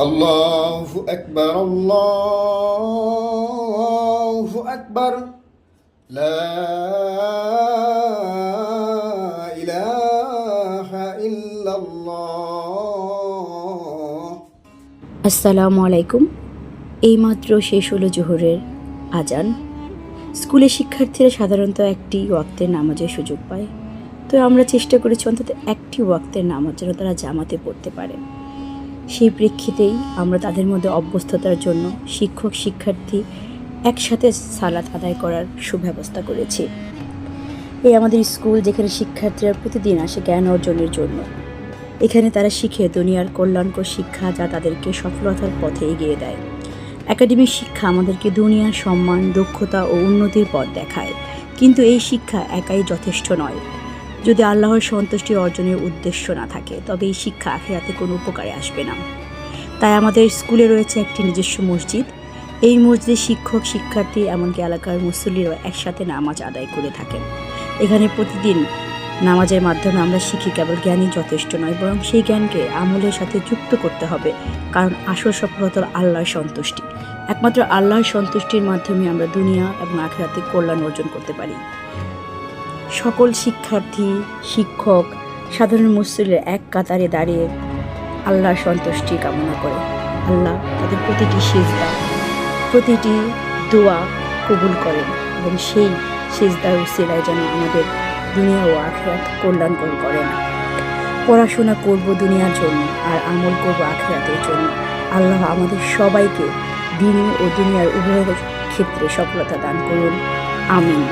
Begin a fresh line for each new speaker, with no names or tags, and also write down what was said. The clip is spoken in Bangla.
আল্লাহু আকবার, আল্লাহু আকবার, লা ইলাহা ইল্লাল্লাহ।
আসসালামু আলাইকুম। এইমাত্র শেষ হলো জোহরের আজান। স্কুলের শিক্ষার্থীরা সাধারণত একটি ওয়াক্তের নামাজের সুযোগ পায়, তো আমরা চেষ্টা করেছি অন্তত একটি ওয়াক্তের নামাজ যেন তারা জামাতে পড়তে পারে। সেই প্রেক্ষিতেই আমরা তাদের মধ্যে অভ্যস্ততার জন্য শিক্ষক শিক্ষার্থী একসাথে সালাত আদায় করার সুব্যবস্থা করেছি। এই আমাদের স্কুল, যেখানে শিক্ষার্থীরা প্রতিদিন আসে জ্ঞান অর্জনের জন্য। এখানে তারা শিখে দুনিয়ার কল্যাণকর শিক্ষা, যা তাদেরকে সফলতার পথে এগিয়ে দেয়। একাডেমিক শিক্ষা আমাদেরকে দুনিয়ার সম্মান, দক্ষতা ও উন্নতির পথ দেখায়, কিন্তু এই শিক্ষা একাই যথেষ্ট নয়। যদি আল্লাহর সন্তুষ্টি অর্জনের উদ্দেশ্য না থাকে, তবে এই শিক্ষা আখিরাতে কোনো উপকারে আসবে না। তাই আমাদের স্কুলে রয়েছে একটি নিজস্ব মসজিদ। এই মসজিদে শিক্ষক শিক্ষার্থী এমনকি এলাকার মুসল্লিরাও একসাথে নামাজ আদায় করে থাকেন। এখানে প্রতিদিন নামাজের মাধ্যমে আমরা শিখি কেবল জ্ঞানই যথেষ্ট নয়, বরং সেই জ্ঞানকে আমলের সাথে যুক্ত করতে হবে, কারণ আসল সফলতা আল্লাহর সন্তুষ্টি। একমাত্র আল্লাহর সন্তুষ্টির মাধ্যমে আমরা দুনিয়া এবং আখিরাতে কল্যাণ অর্জন করতে পারি। সকল শিক্ষার্থী, শিক্ষক, সাধারণ মুসল্লিরা এক কাতারে দাঁড়িয়ে আল্লাহর সন্তুষ্টি কামনা করে। আল্লাহ তাদের প্রতিটি সিজদা, প্রতিটি দোয়া কবুল করেন এবং সেই সিজদার উসিলায় যেন আমাদের দুনিয়া ও আখিরাত কল্যাণকর করেন। পড়াশোনা করব দুনিয়ার জন্য আর আমল করব আখিরাতের জন্য। আল্লাহ আমাদের সবাইকে দিন ও দুনিয়ার উভয় ক্ষেত্রে সফলতা দান করুন। আমিন।